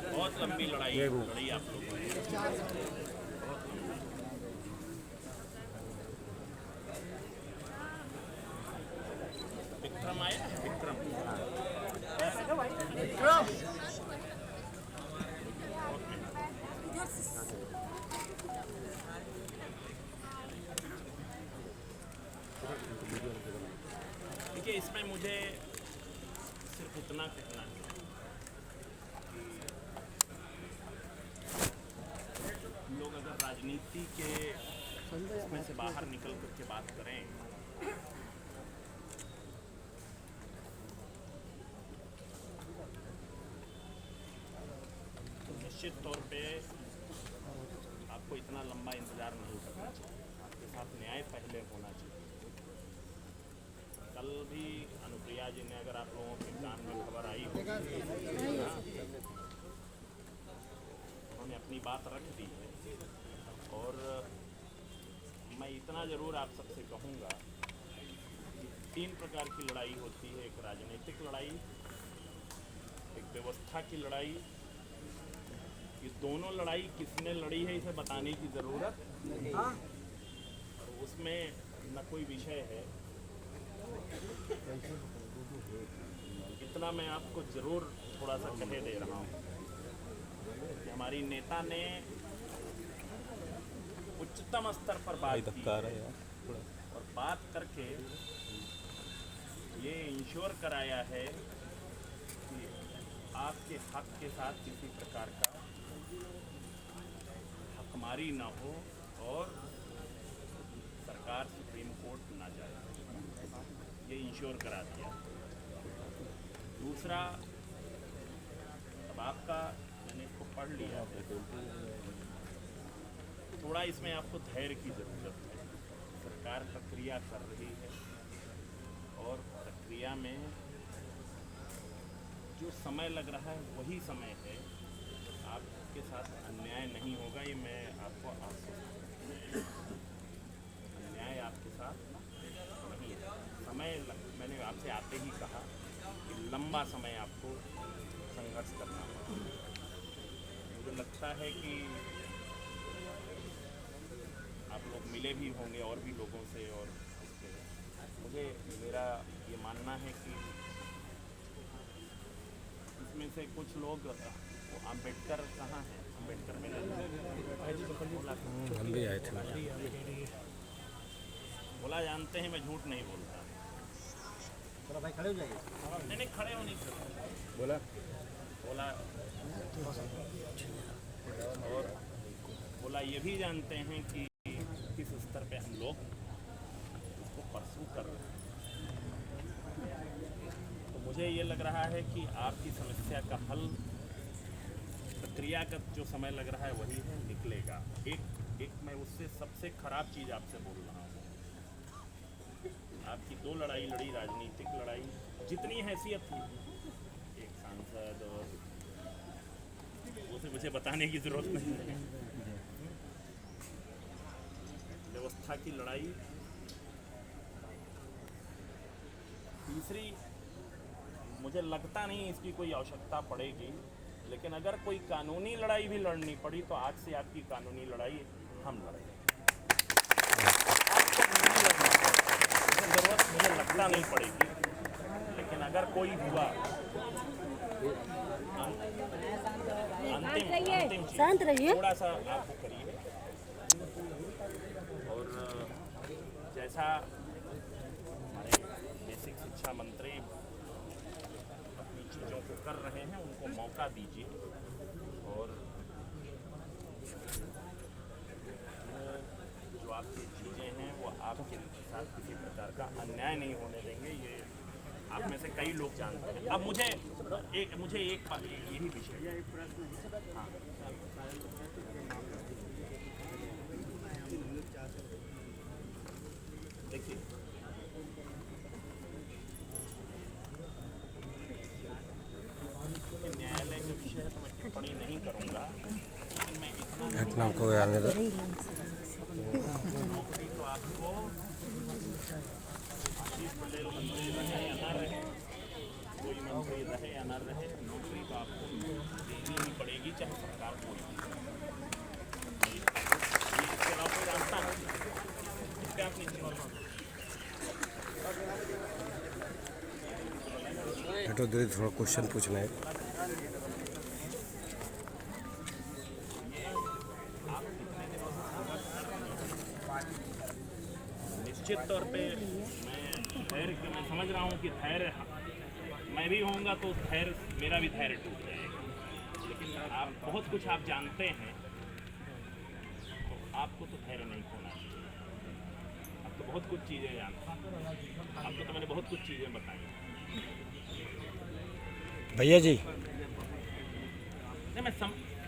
बहुत लंबी लड़ाई लड़ी आप लोगों ने। विक्रम आया, विक्रम देखिए, इसमें मुझे सिर्फ इतना कहना है कि लोग अगर राजनीति के इसमें से बाहर निकल करके बात करें तो निश्चित तौर पे आपको इतना लंबा इंतजार नहीं करना चाहिए। आपके साथ न्याय पहले होना चाहिए। कल भी अनुप्रिया जी ने, अगर आप लोगों के कान में खबर आई हो, उन्होंने अपनी बात रख दी है। और मैं इतना ज़रूर आप सबसे कहूँगा कि 3 प्रकार की लड़ाई होती है। एक राजनीतिक लड़ाई, एक व्यवस्था की लड़ाई। ये दोनों लड़ाई किसने लड़ी है इसे बताने की ज़रूरत नहीं है। और उसमें न कोई विषय है। इतना मैं आपको ज़रूर थोड़ा सा कह दे रहा हूँ कि हमारी नेता ने उच्चतम स्तर पर बात की और बात करके ये इंश्योर कराया है कि आपके हक के साथ किसी प्रकार का हकमारी ना हो और सरकार सुप्रीम कोर्ट ना जाए। ये इंश्योर करा दिया। दूसरा, अब आपका मैंने इसको पढ़ लिया है, थोड़ा इसमें आपको धैर्य की ज़रूरत है। सरकार प्रक्रिया कर रही है और प्रक्रिया में जो समय लग रहा है वही समय है। आपके साथ अन्याय नहीं होगा, ये मैं आपको आश्वस्त। अन्याय आपके साथ नहीं है। समय मैंने आपसे आते ही कहा कि लंबा समय आपको संघर्ष करना होगा। मुझे लगता है कि आप लोग मिले भी होंगे और भी लोगों से, और मुझे मेरा ये मानना है कि इसमें से कुछ लोग, वो अम्बेडकर कहाँ हैं? अम्बेडकर में हम भी आए थे। बोला जानते हैं, मैं झूठ नहीं बोलता। बोला भाई खड़े हो जाइए। नहीं खड़े हो नहीं सकते। बोला और बोला ये भी जानते हैं कि किस स्तर पे हम लोग इसको परसू कर रहे हैं। तो मुझे ये लग रहा है कि आपकी समस्या का हल प्रक्रियागत जो समय लग रहा है वही है, निकलेगा। एक मैं उससे सबसे खराब चीज़ आपसे बोल रहा हूँ। आपकी 2 लड़ाई लड़ी, राजनीतिक लड़ाई, जितनी हैसियत थी एक सांसद, और उसे मुझे बताने की ज़रूरत नहीं है। व्यवस्था की लड़ाई, तीसरी मुझे लगता नहीं इसकी कोई आवश्यकता पड़ेगी, लेकिन अगर कोई कानूनी लड़ाई भी लड़नी पड़ी तो आज से आपकी कानूनी लड़ाई हम लड़ेंगे। ज़रूरत मुझे लगता नहीं पड़ेगी, लेकिन अगर कोई हुआ अंतिम शांत रहिए, थोड़ा सा आप करिए। और जैसा हमारे बेसिक शिक्षा मंत्री अपनी चीज़ों को कर रहे हैं, उनको मौका दीजिए। और जो आपकी चीज़ें हैं वो आपके साथ किसी प्रकार का अन्याय नहीं होने देंगे। ये आप में से कई लोग जानते हैं। अब मुझे एक यही विषय, हाँ, देखिए न्यायालय के विषय तो मैं टिप्पणी नहीं करूँगा, लेकिन मैं इतना घटना को आने दो। नौकरी तो आपको आशीष पटेल मंत्री रहे या ना रहे, कोई मुख्यमंत्री रहे या न रहे, नौकरी तो आपको देनी ही पड़ेगी, चाहे सरकार कोई भी। इसके अलावा कोई रास्ता नहीं, इस पर आप निश्चित रहो। हटो दीदी, थोड़ा क्वेश्चन पूछना है। निश्चित तौर पे मैं समझ रहा हूँ कि धैर्य मैं भी होऊंगा तो धैर्य मेरा भी धैर्य टूट जाएगा, लेकिन आप बहुत कुछ आप जानते हैं, तो आपको तो धैर्य नहीं खोना चाहिए। आप तो बहुत कुछ चीज़ें जानते हैं, आपको तो मैंने बहुत कुछ चीज़ें बताई। भैया जी, नहीं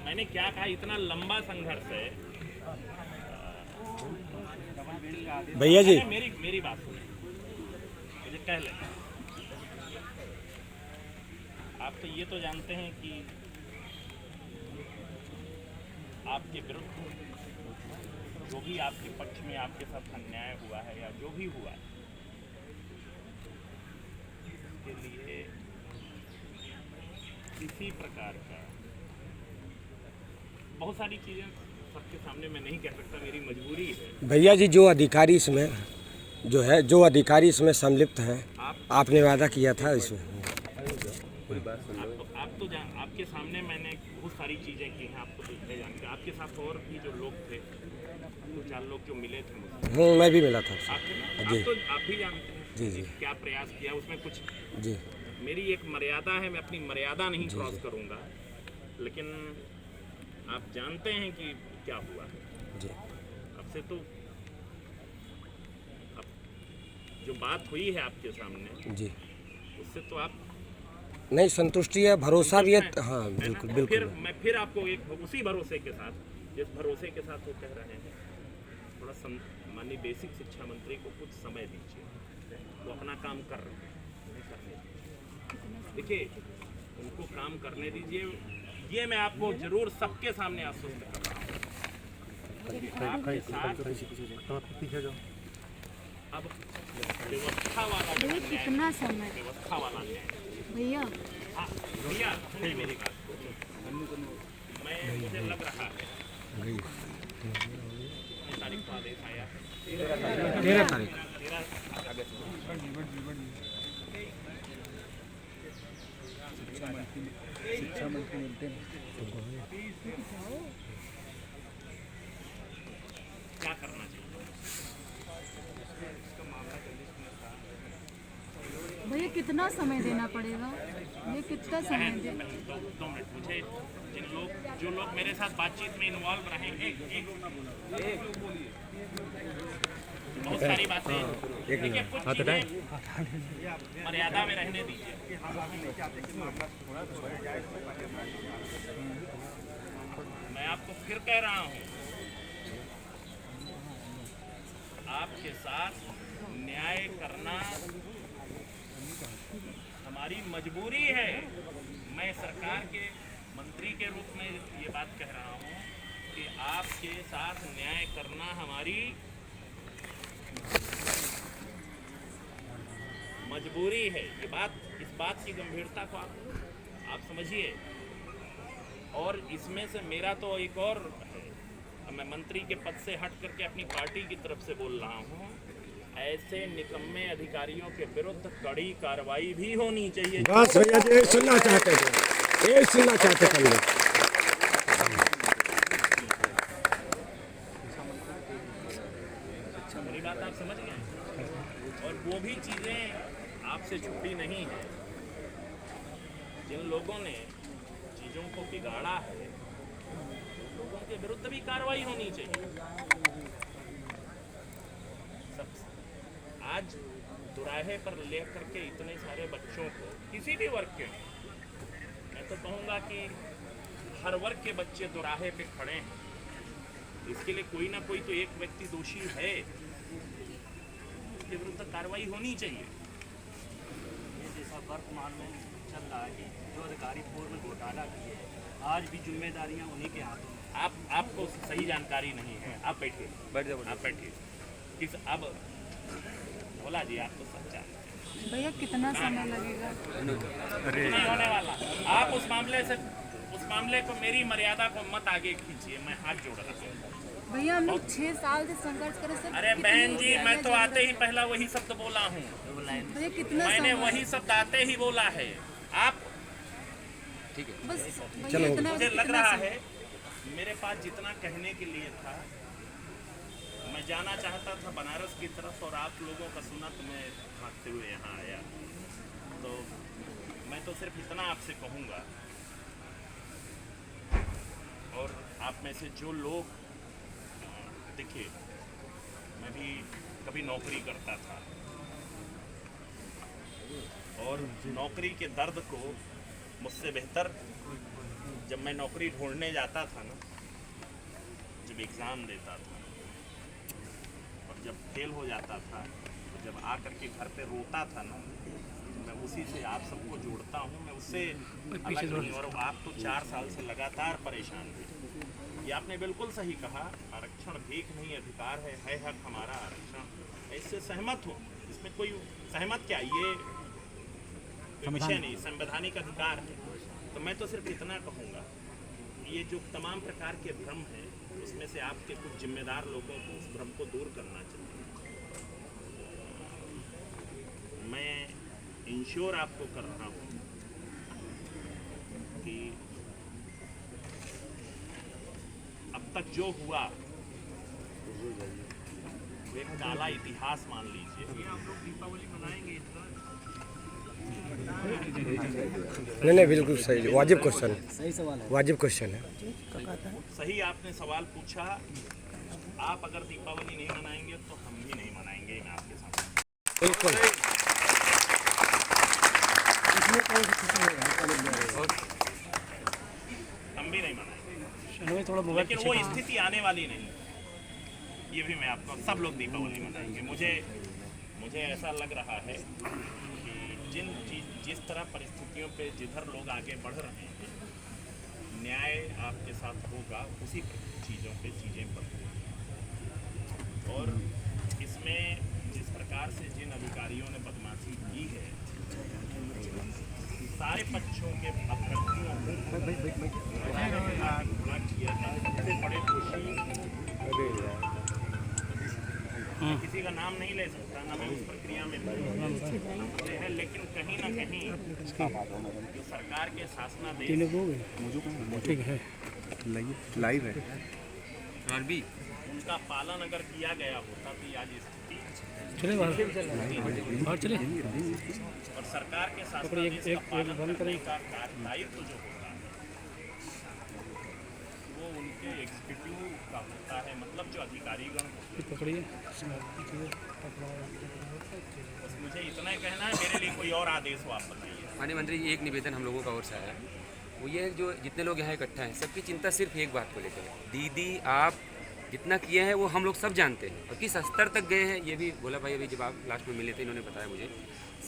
मैंने क्या कहा, इतना लंबा संघर्ष है। भैया जी, मेरी बात सुनिए, मुझे कह लें, आप तो ये तो जानते हैं कि आपके विरुद्ध जो भी आपके पक्ष में आपके साथ अन्याय हुआ है या जो भी हुआ है, इसके लिए किसी प्रकार का बहुत सारी चीज़ें सबके सामने मैं नहीं कह सकता, मेरी मजबूरी है। भैया जी, जो अधिकारी इसमें सम्मिलित है, आपने वादा किया था इसमें। आपके सामने मैंने बहुत सारी चीज़ें की हैं, आपको तो इतने जानते हैं। आपके साथ और भी जो लोग थे, 2-4 लोग जो मिले थे मुझसे, मैं भी मिला था जी, आप भी जानते हैं जी जी क्या प्रयास किया उसमें। कुछ जी, मेरी एक मर्यादा है, मैं अपनी मर्यादा नहीं क्रॉस करूंगा, लेकिन आप जानते हैं कि क्या हुआ है जी। अब से। तो अब जो बात हुई है आपके सामने जी, उससे तो आप नहीं, संतुष्टि है, भरोसा भी है। हाँ, है ना? बिल्कुल तो बिल्कुल। मैं फिर आपको एक उसी भरोसे के साथ, जिस भरोसे के साथ वो कह रहे हैं, थोड़ा माननीय बेसिक शिक्षा मंत्री को कुछ समय दीजिए, वो अपना काम कर रहे हैं, उन्हें करने दीजिए। देखिए, उनको काम करने दीजिए, ये मैं आपको जरूर सबके सामने आश्वस्त कर रहा हूँ। आपके साथ अब व्यवस्था वाला जो है, कितना समय व्यवस्था वाला न्याय। भैया, हाँ भैया, सुनिए मेरी बात को। मुझे लग रहा है कितनी तारीख को आदेश आया? 13 तारीख। 13 अगस्त को। शिक्षा मंत्री मिलते हैं। क्या करना चाहिए? भैया कितना समय देना पड़ेगा? ये कितना समय दे? 2 मिनट, मुझे जो लोग मेरे साथ बातचीत में इन्वॉल्व रहे, बहुत सारी बातें, देखिए कुछ चीजें मर्यादा में रहने दीजिए। मैं आपको फिर कह रहा हूँ, आपके साथ न्याय करना हमारी मजबूरी है। मैं सरकार के मंत्री के रूप में ये बात कह रहा हूँ कि आपके साथ न्याय करना हमारी मजबूरी है। इस बात की गंभीरता को आप समझिए। और इसमें से मेरा तो एक और है, मैं मंत्री के पद से हट करके अपनी पार्टी की तरफ से बोल रहा हूँ, ऐसे निकम्मे अधिकारियों के विरुद्ध कड़ी कार्रवाई भी होनी चाहिए। बस भैया जी, सुनना चाहते थे, ये सुनना चाहते थे हम लोग। मेरी बात आप समझ गए? और वो भी चीज़ें आपसे छुपी नहीं है। जिन लोगों ने चीज़ों को बिगाड़ा है, उन लोगों के विरुद्ध भी कार्रवाई होनी चाहिए। आज दुराहे पर ले करके इतने सारे बच्चों को, किसी भी वर्ग के, मैं तो कहूँगा कि हर वर्ग के बच्चे दुराहे पे खड़े हैं, इसके लिए कोई ना कोई तो एक व्यक्ति दोषी है, उसके विरुद्ध कार्रवाई होनी चाहिए। ये जैसा वर्तमान में चल रहा है कि जो अधिकारी पूर्व में घोटाला किए, आज भी जिम्मेदारियां उन्हीं के हाथों में। आपको सही जानकारी नहीं है। आप बैठिए, आप बैठिए। अब भोला जी, आप तो सब जानते हैं। भैया कितना समय लगेगा? नहीं होने वाला। आप उस मामले को, मेरी मर्यादा को मत आगे खींचिए, मैं हाथ जोड़ रहा हूँ। भैया हम लोग 6 साल से संघर्ष कर रहे सर। अरे बहन जी, मैं तो आते ही पहला वही शब्द बोला हूँ, भैया कितना मैंने समय? वही शब्द आते ही बोला है। आप बस भैया इतना मुझे लग कितना रहा समय? है मेरे पास जितना कहने के लिए था, मैं जाना चाहता था बनारस की तरफ, और आप लोगों का सुना तो मैं भागते हुए यहाँ आया। तो मैं तो सिर्फ इतना आपसे कहूँगा, और आप में से जो लोग, देखिए मैं भी कभी नौकरी करता था, और नौकरी के दर्द को मुझसे बेहतर, जब मैं नौकरी ढूंढने जाता था ना, जब एग्ज़ाम देता था और जब फेल हो जाता था, तो जब आ करके घर पे रोता था ना, मैं उसी से आप सबको जोड़ता हूँ, मैं उससे अलग नहीं। और आप तो 4 साल से लगातार परेशान थे। ये आपने बिल्कुल सही कहा, आरक्षण भीख नहीं अधिकार है हक हमारा आरक्षण। इससे सहमत हूँ, इसमें कोई सहमत क्या, ये कोई विषय नहीं, संवैधानिक अधिकार है। तो मैं तो सिर्फ इतना कहूँगा, ये जो तमाम प्रकार के भ्रम हैं, उसमें से आपके कुछ जिम्मेदार लोगों को उस भ्रम को दूर करना चाहिए। मैं इंश्योर आपको कर रहा हूँ कि अब तक जो हुआ वो एक काला इतिहास मान लीजिए। हम लोग दीपावली मनाएंगे इस बार? नहीं बिल्कुल सही, वाजिब क्वेश्चन है, सही सवाल है, वाजिब क्वेश्चन है। सही आपने सवाल पूछा। आप अगर दीपावली नहीं मनाएंगे तो हम भी नहीं मनाएंगे, मैं आपके साथ बिल्कुल। हम भी नहीं मनाएंगे, लेकिन वो स्थिति आने वाली नहीं, ये भी मैं आपको, सब लोग दीपावली मनाएंगे। मुझे ऐसा लग रहा है कि जिस तरह परिस्थितियों पे जिधर लोग आगे बढ़ रहे हैं, न्याय आपके साथ होगा, उसी चीज़ों पे चीज़ें बढ़ती। और इसमें जिस प्रकार से जिन अधिकारियों ने बदमाशी की है, सारे पक्षों के अभ्यर्थियों को किया था, सबसे बड़े दोषी, किसी का नाम नहीं ले सकता, ना मैं उस प्रक्रिया में है, लेकिन कहीं ना कहीं जो सरकार के शासनादेश लाइव है, उनका पालन अगर किया गया होता तो आज स्थिति, और सरकार के शासनादेश का पालन करने का दायित्व जो होता है वो उनके एग्जीक्यूटिव का होता है, मतलब जो अधिकारीगण होते हैं। बस मुझे इतना ही कहना है, मेरे लिए कोई और आदेश हो आप बताइए। माननीय मंत्री जी, एक निवेदन हम लोगों का ओर से आया है, वो ये है, जो जितने लोग यहाँ इकट्ठा हैं, सबकी चिंता सिर्फ एक बात को लेकर है। दीदी आप जितना किए हैं वो हम लोग सब जानते हैं, और किस स्तर तक गए हैं ये भी बोला भाई, अभी जब आप लास्ट में मिले थे इन्होंने बताया मुझे,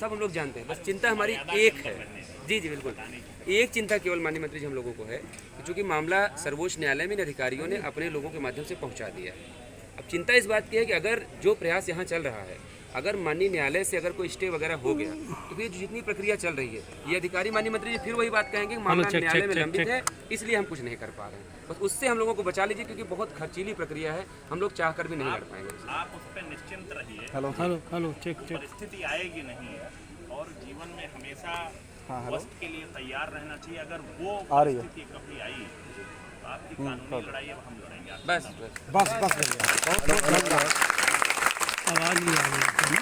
सब हम लोग जानते हैं। बस चिंता हमारी एक है, जी बिल्कुल, एक चिंता केवल माननीय मंत्री जी हम लोगों को है, क्योंकि मामला सर्वोच्च न्यायालय में इन अधिकारियों ने अपने लोगों के माध्यम से पहुँचा दिया है। अब चिंता इस बात की है कि अगर जो प्रयास यहाँ चल रहा है, अगर माननीय न्यायालय से अगर कोई स्टे वगैरह हो गया, तो फिर जितनी प्रक्रिया चल रही है, ये अधिकारी माननीय मंत्री जी फिर वही बात कहेंगे कि मामला न्यायालय में लंबित है, इसलिए हम कुछ नहीं कर पा रहे हैं। बस उससे हम लोगों को बचा लीजिए, क्योंकि बहुत खर्चीली प्रक्रिया है, हम लोग चाह कर भी नहीं लड़ पाएंगे। आप उस पर निश्चिंत रहिए, हेलो चेक परिस्थिति आएगी नहीं, और जीवन में हमेशा वस्त के लिए तैयार रहना चाहिए। अगर वो परिस्थिति कभी आई तो आपकी कानूनी लड़ाई अब हम लड़ेंगे। बस आवाज़ नहीं आ रही।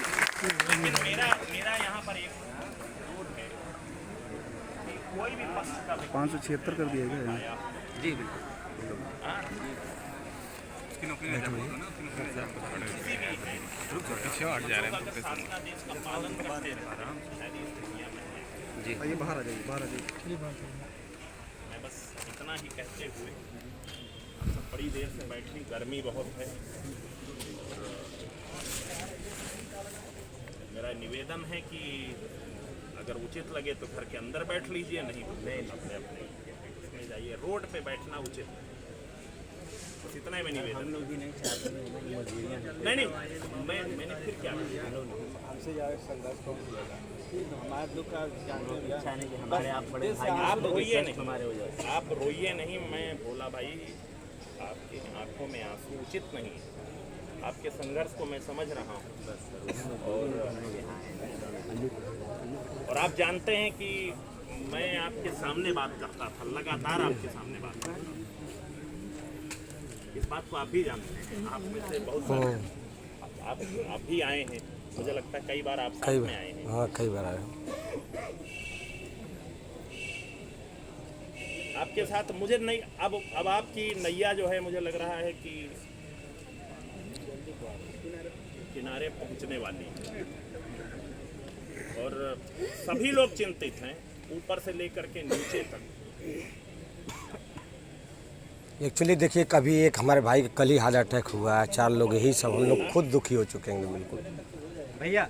लेकिन मेरा यहाँ पर एक जरूर है कि कोई भी पक्ष का 576 कर दिया गया। जी बिल्कुल, शासनादेश का पालन करते रहे, शायद इस दुनिया में है। जी ये बाहर आ जाइए। मैं बस इतना ही कहते हुए, हम सब बड़ी देर से बैठी, गर्मी बहुत है, मेरा निवेदन है कि अगर उचित लगे तो घर के अंदर बैठ लीजिए, नहीं तो अपने उसमें जाइए, रोड पे बैठना उचित है। बस इतना ही मैं निवेदन, हम लोग भी नहीं चाहते, नहीं मैंने फिर क्या किया? हमसे ज़्यादा संघर्ष कौन किया? हमारे लोग का इच्छा नहीं कि हमारे आप बड़े भाई, आप रोइए नहीं, आप रोइए नहीं। मैं भोला भाई, आपकी आंखों में आंसू उचित नहीं, आपके संघर्ष को मैं समझ रहा हूँ। और आप जानते हैं कि मैं आपके सामने बात करता था, लगातार आपके सामने बात करता था। इस बात को आप भी जानते हैं, आप में से बहुत सारे आप भी आए हैं, मुझे लगता है कई बार आप साथ में आए हैं। हाँ, कई बार आए। आपके साथ मुझे नहीं, अब आपकी नैया जो है मुझे लग रहा है कि किनारे पहुंचने वाली है। और सभी लोग चिंतित हैं, ऊपर से लेकर के नीचे तक। एक्चुअली देखिए, कभी एक हमारे भाई का कल ही हार्ट अटैक हुआ है, 4 लोग, यही सब हम लोग खुद दुखी हो चुके हैं बिल्कुल। भैया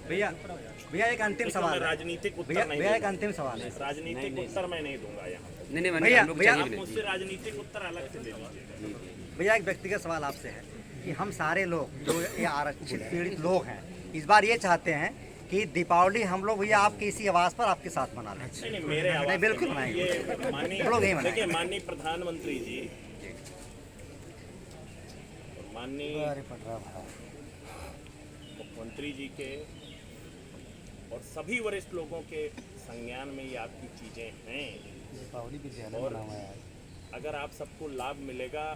एक अंतिम सवाल है। राजनीतिक उत्तर नहीं, भैया एक अंतिम सवाल है। राजनीतिक उत्तर मैं नहीं दूंगा यहाँ। नहीं भैया, हम लोग चाहिए भी नहीं। मुझसे राजनीतिक उत्तर अलग से दे दीजिए। भैया एक व्यक्तिगत सवाल आपसे है कि हम सारे लोग जो ये आरक्षित पीड़ित लोग हैं, इस बार ये चाहते हैं कि दीपावली हम लोग भैया आपके इसी आवास पर आपके साथ मना लें। नहीं, मेरे आवाज़ नहीं, बिल्कुल से मनाएंगे। ये माननीय, हम लोग यही मनाएंगे। देखिए माननीय प्रधानमंत्री जी, माननीय मुख्यमंत्री जी के और सभी वरिष्ठ लोगों के संज्ञान में ये आपकी चीज़ें हैं। और अगर आप सबको लाभ मिलेगा,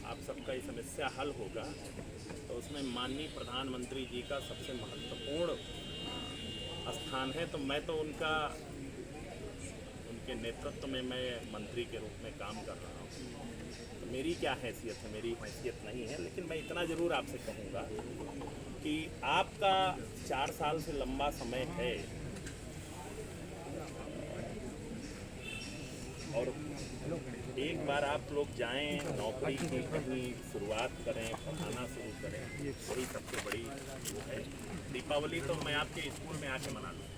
आप सबका ये समस्या हल होगा, तो उसमें माननीय प्रधानमंत्री जी का सबसे महत्वपूर्ण स्थान है। तो मैं तो उनके नेतृत्व में मैं मंत्री के रूप में काम कर रहा हूँ। तो मेरी क्या हैसियत है? मेरी हैसियत नहीं है, लेकिन मैं इतना ज़रूर आपसे कहूँगा कि आपका 4 साल से लंबा समय है और एक बार आप लोग जाएं, नौकरी की कहीं शुरुआत करें, पढ़ाना शुरू करें, वही सबसे बड़ी वो है। दीपावली तो मैं आपके स्कूल में आके मना लूँगा।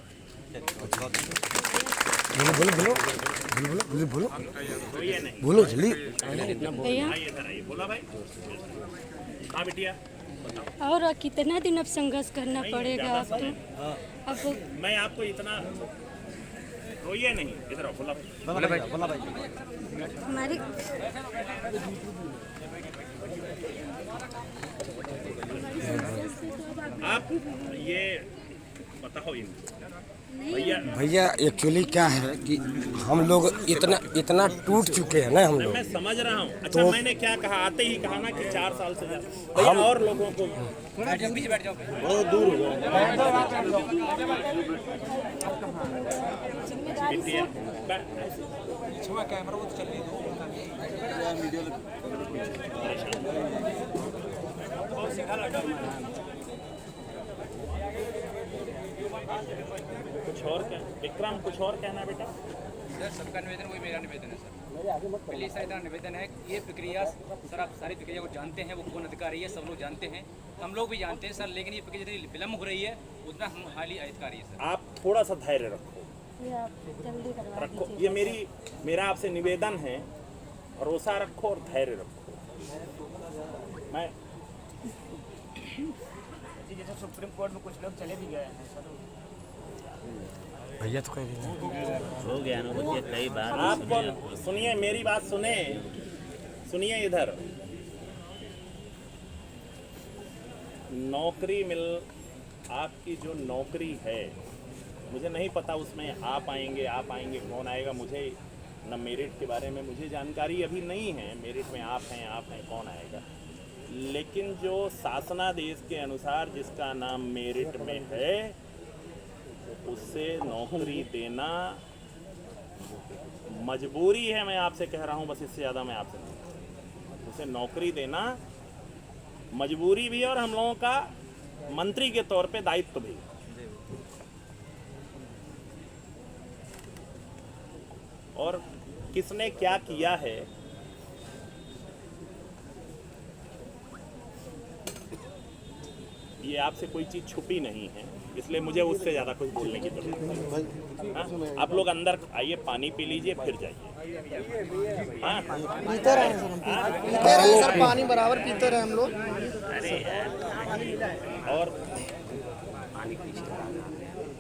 बोलो रोइए नहीं, बोलो जल्दी। भैया आइए इधर आइए। बोला भाई, हाँ बिटिया, और कितना दिन अब संघर्ष करना नहीं, पड़ेगा ज़्यादा आपको? समय। अब मैं आपको इतना, रोइए नहीं, इधर आओ। बोला भाई, हमारी आप ये बताओ इनको भैया। भैया एक्चुअली क्या है कि हम लोग इतना टूट चुके हैं ना हम लोग। मैं समझ रहा हूँ। अच्छा, मैंने क्या कहा? आते ही कहा ना कि 4 साल से ज्यादा। भैया और लोगों को बहुत दूर हो जाओ। कुछ और क्या विक्रम, कुछ और कहना बेटा? सर सबका निवेदन वही मेरा निवेदन है सर। पहले सर इतना निवेदन है कि ये प्रक्रिया सर आप सारी प्रक्रिया को जानते हैं, वो कौन अधिकारी है सब लोग जानते हैं, हम लोग भी जानते हैं सर, लेकिन ये प्रक्रिया जितनी विलम्ब हो रही है उतना हम हाली अधिकारी है सर। आप थोड़ा सा धैर्य रखो। ये मेरा आपसे निवेदन है, भरोसा रखो और धैर्य रखो। मैं जैसे सुप्रीम कोर्ट में कुछ लोग चले भी गए हैं सर। भैया तो कह रहे हो गया ना, बच्चे कई बार आपको सुनिए, मेरी बात सुनिए इधर। नौकरी मिल, आपकी जो नौकरी है, मुझे नहीं पता उसमें आप आएंगे कौन आएगा, मुझे न मेरिट के बारे में मुझे जानकारी अभी नहीं है। मेरिट में आप हैं कौन आएगा, लेकिन जो शासनादेश के अनुसार जिसका नाम मेरिट में है उससे नौकरी देना मजबूरी है। मैं आपसे कह रहा हूँ, बस इससे ज़्यादा मैं आपसे नहीं। उसे नौकरी देना मजबूरी भी है और हम लोगों का मंत्री के तौर पे दायित्व भी। और किसने क्या किया है, ये आपसे कोई चीज़ छुपी नहीं है, इसलिए मुझे उससे ज़्यादा कुछ बोलने की जरूरत नहीं। हाँ? आप लोग अंदर आइए, पानी पी लीजिए, फिर जाइए। हाँ? पीते रहे सर, पानी बराबर पीते रहे हम लोग। अरे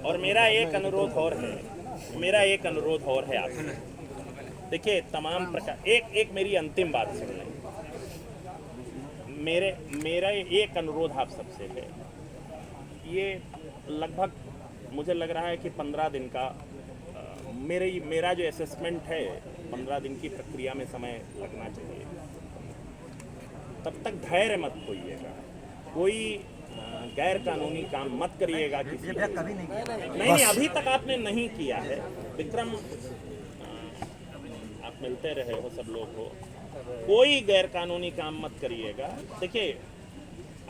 और मेरा एक अनुरोध और है आपसे। देखिए, तमाम प्रकार एक मेरी अंतिम बात सुन लें। मेरा एक अनुरोध आप सबसे है। ये लगभग मुझे लग रहा है कि 15 दिन का मेरा जो असेसमेंट है, 15 दिन की प्रक्रिया में समय लगना चाहिए। तब तक धैर्य मत खोइएगा, कोई गैर कानूनी काम मत करिएगा किसी का। कभी नहीं किया। नहीं, अभी तक आपने नहीं किया है। विक्रम, आप मिलते रहे हो सब लोग को, कोई गैर कानूनी काम मत करिएगा। देखिए,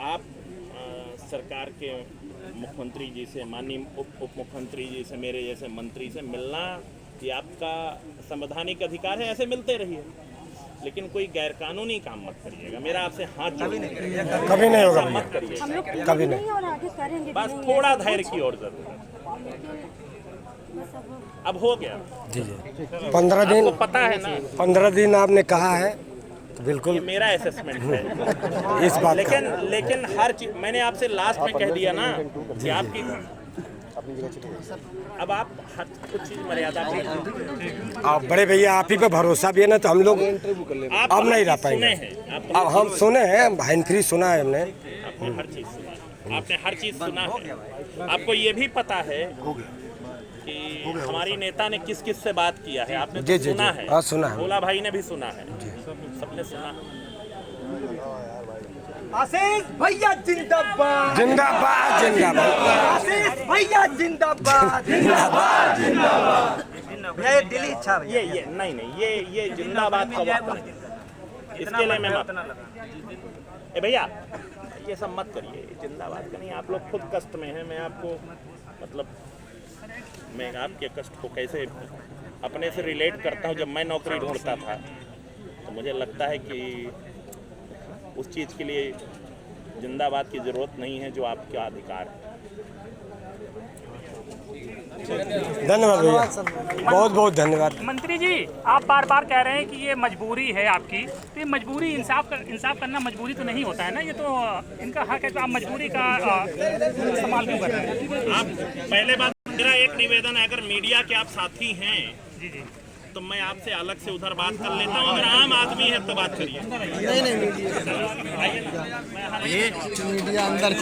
आप सरकार के मुख्यमंत्री जी से, माननीय उप मुख्यमंत्री जी से, मेरे जैसे मंत्री से मिलना ये आपका संवैधानिक अधिकार है, ऐसे मिलते रहिए, लेकिन कोई गैर कानूनी काम मत करिएगा। मेरा आपसे हाथ जोड़, कभी नहीं होगा मत करिएगा, हम लोग कभी नहीं। और आगे करेंगे बस थोड़ा धैर्य की और जरूरत। अब हो गया जी जी 15 दिन, आपको पता है ना, 15 दिन आपने कहा है तो बिल्कुल ये मेरा असेसमेंट है। इस बात का। लेकिन हर चीज मैंने आपसे लास्ट में कह दिया ना कि आपकी, अब आप हर कुछ चीज मर्यादा में। अब बड़े भैया आप ही पे भरोसा भी है ना, तो हम लोग आप अब नहीं रह सुने पाएंगे। हैं, अब हम सुने हैं, हैंड फ्री सुना है हमने। आपने हर चीज सुना है, आपने हर चीज सुना है। आपको ये भी पता है कि हमारी नेता ने किस किस से बात किया है, आपने जी, तो जी, सुना जी। है। हाँ, सुना है। भोला भाई ने भी सुना है, सबने सुना है। आशीष भैया जिंदाबाद, जिंदाबाद जिंदाबाद। आशीष भैया जिंदाबाद, जिंदाबाद जिंदाबाद। भैया ये दिली इच्छा भैया। ये नहीं, ये जिंदाबाद का वक्त है। इसके लिए मैं ए भैया, ये सब मत करिए, जिंदाबाद का नहीं। आप लोग खुद कष्ट में हैं, मैं आपको मतलब मैं आपके कष्ट को कैसे अपने से रिलेट करता हूँ। जब मैं नौकरी ढूंढता था तो मुझे लगता है कि उस चीज़ के लिए जिंदाबाद की ज़रूरत नहीं है जो आपका अधिकार है। धन्यवाद भैया, बहुत बहुत धन्यवाद। मंत्री जी, आप बार बार कह रहे हैं कि ये मजबूरी है आपकी, तो ये मजबूरी इंसाफ करना मजबूरी तो नहीं होता है ना, ये तो इनका हक है, तो आप मजबूरी का इस्तेमाल क्यों कर रहे हैं? आप पहले बात, मेरा एक निवेदन है, अगर मीडिया के आप साथी हैं जी जी, तो मैं आपसे अलग से उधर बात कर लेता हूँ। अगर आम आदमी है तो बात करिए। मीडिया अंदर